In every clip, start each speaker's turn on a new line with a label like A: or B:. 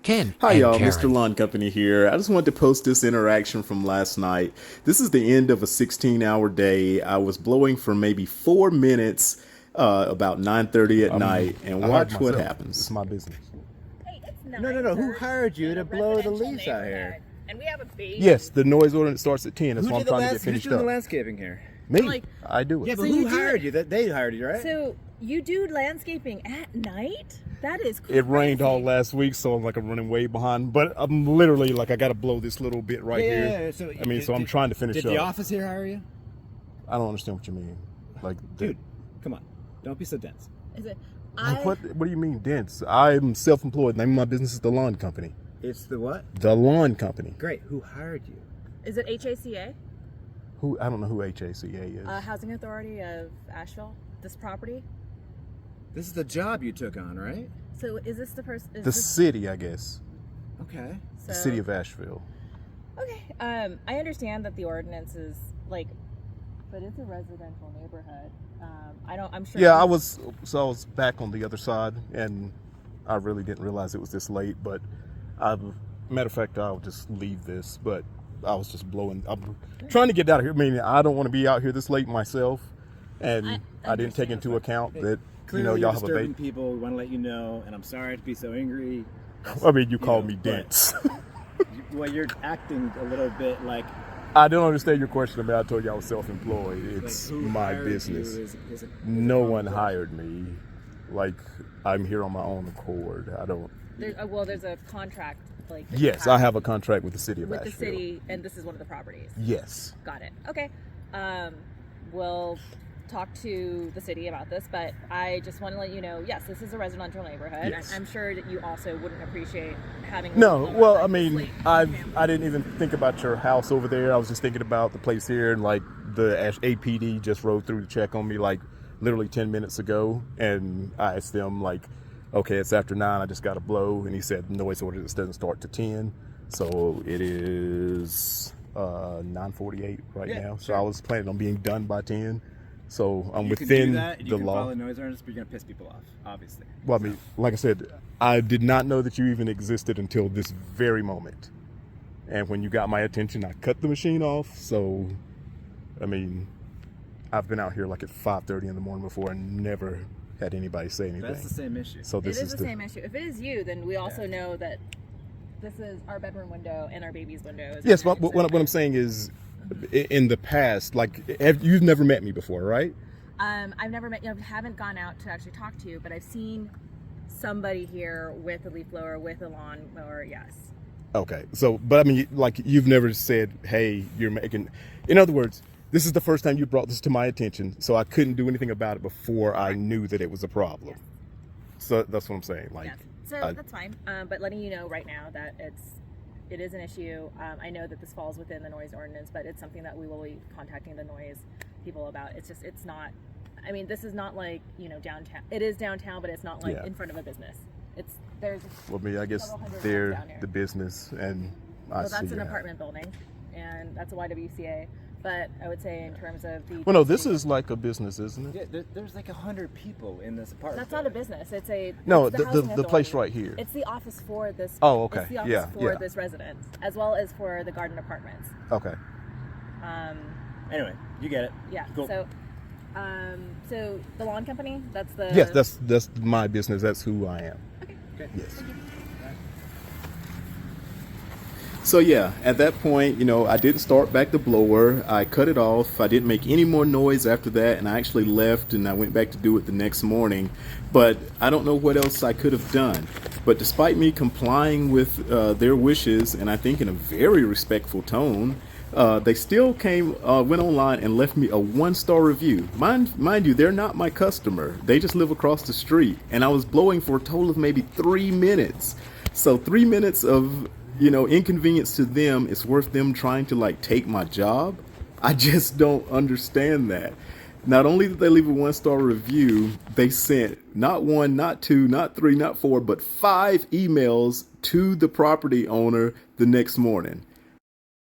A: Ken
B: Hi,
A: and
B: y'all.
A: Karen.
B: Mr. Lawn Company here. I just wanted to post this interaction from last night. This is the end of a 16-hour day. I was blowing for maybe 4 minutes, about 9:30 at night, and watch what happens.
A: It's my business.
C: Hey, it's
D: No. Who hired you to blow the leaves out here?
C: And we have a baby.
A: Yes, the noise ordinance starts at 10. That's
D: Who
A: why I'm
D: did the
A: trying to get
D: who's
A: finished
D: doing the
A: up.
D: landscaping here?
A: Me,
C: Like-
A: I do it.
D: Yeah, but
C: So
D: who
C: you do
D: hired
C: it-
D: you? They hired you, right?
C: So you do landscaping at night? That is crazy.
A: It rained all last week, so I'm running way behind. But I'm literally I got to blow this little bit right here.
D: Yeah. So,
A: So I'm trying to finish
D: Did
A: up.
D: the office here hire you?
A: I don't understand what you mean.
D: Dude, come on. Don't be so dense.
C: Is it?
A: What do you mean dense? I'm self-employed. The name of my business is the Lawn Company.
D: It's the what?
A: The Lawn Company.
D: Great. Who hired you?
C: Is it HACA?
A: I don't know who HACA is.
C: Housing Authority of Asheville? This property?
D: This is the job you took on, right?
C: So is this the person?
A: The city, I guess.
D: Okay.
A: The city of Asheville.
C: Okay. I understand that the ordinance is but it's a residential neighborhood. I'm sure.
A: Yeah, I was back on the other side, and I really didn't realize it was this late. But matter of fact, I'll just leave this. But I was just blowing. I'm trying to get out of here. I mean, I don't want to be out here this late myself, and I didn't take into account that
D: Clearly,
A: y'all
D: you're
A: have a
D: disturbing
A: baby.
D: people. We want to let you know, and I'm sorry to be so angry.
A: I mean, you called me
D: but-
A: dense.
D: Well, you're acting a little bit like
A: I don't understand your question about. I told you I was self-employed. It's
D: who
A: my
D: hired you
A: business.
D: is a
A: No
D: common
A: one
D: question.
A: hired me. I'm here on my own accord. I don't.
C: There's a contract. that you
A: Yes, I have a contract with the city of
C: with the
A: Asheville.
C: city, and this is one of the properties.
A: Yes.
C: Got it. Okay. We'll talk to the city about this, but I just want to let you know, yes, this is a residential neighborhood.
A: Yes.
C: I'm sure that you also wouldn't appreciate having.
A: No,
C: a
A: well,
C: like
A: I mean,
C: this late
A: I
C: family.
A: didn't even think about your house over there. I was just thinking about the place here, and the APD just rode through to check on me literally 10 minutes ago, and I asked them okay, it's after 9, I just got to blow, and he said noise ordinance doesn't start to 10, so it is 9:48 right
D: Yeah,
A: now. So
D: sure.
A: I was planning on being done by 10, so I'm
D: You can
A: within
D: do that, and you
A: the
D: can
A: law.
D: follow noise ordinance, but you're gonna piss people off, obviously.
A: Well, I mean, like I said, I did not know that you even existed until this very moment. And when you got my attention, I cut the machine off. So, I mean, I've been out here at 5:30 in the morning before and never had anybody say anything.
D: That's the same issue.
A: So
C: It
A: this
C: is the same issue. If it is you, then we also know that this is our bedroom window and our baby's window.
A: Yes, but what I'm saying is, in the past, you've never met me before, right?
C: I've never met you. I haven't gone out to actually talk to you, but I've seen somebody here with a leaf blower, with a lawn mower. Yes.
A: Okay. So, but I mean, you've never said, hey, you're making, in other words, this is the first time you brought this to my attention, so I couldn't do anything about it before I knew that it was a problem.
C: Yes.
A: So that's what I'm saying.
C: Yes. So that's fine. But letting you know right now that it is an issue. I know that this falls within the noise ordinance, but it's something that we will be contacting the noise people about. It's not. I mean, this is not downtown. It is downtown, but it's not
A: Yeah.
C: in front of a business.
A: Well, I guess
C: several hundred
A: they're
C: homes down here.
A: the business, and I
C: Well,
A: see
C: that's an
A: your
C: apartment building, and that's a YWCA. But I would say in terms of the.
A: Well, no, this is like a business, isn't it?
D: Yeah, there's 100 people in this apartment.
C: That's not a business. It's a.
A: No,
C: it's
A: the
C: housing
A: place
C: authority.
A: right here.
C: It's the office for this.
A: Oh, okay.
C: It's the office
A: Yeah,
C: for
A: yeah.
C: this residence, as well as for the garden apartments.
A: Okay.
D: Anyway, you get it.
C: Yeah.
D: Cool.
C: So the lawn company. That's the.
A: Yes, that's my business. That's who I am.
D: Okay.
A: Yes.
B: So yeah, at that point, I didn't start back the blower. I cut it off. I didn't make any more noise after that, and I actually left and I went back to do it the next morning. But I don't know what else I could have done. But despite me complying with their wishes, and I think in a very respectful tone, they still went online and left me a 1-star review. Mind you, they're not my customer. They just live across the street, and I was blowing for a total of maybe 3 minutes. So 3 minutes of inconvenience to them is worth them trying to take my job. I just don't understand that. Not only did they leave a 1-star review, they sent not 1, not 2, not 3, not 4, but 5 emails to the property owner the next morning.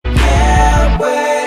E: That way.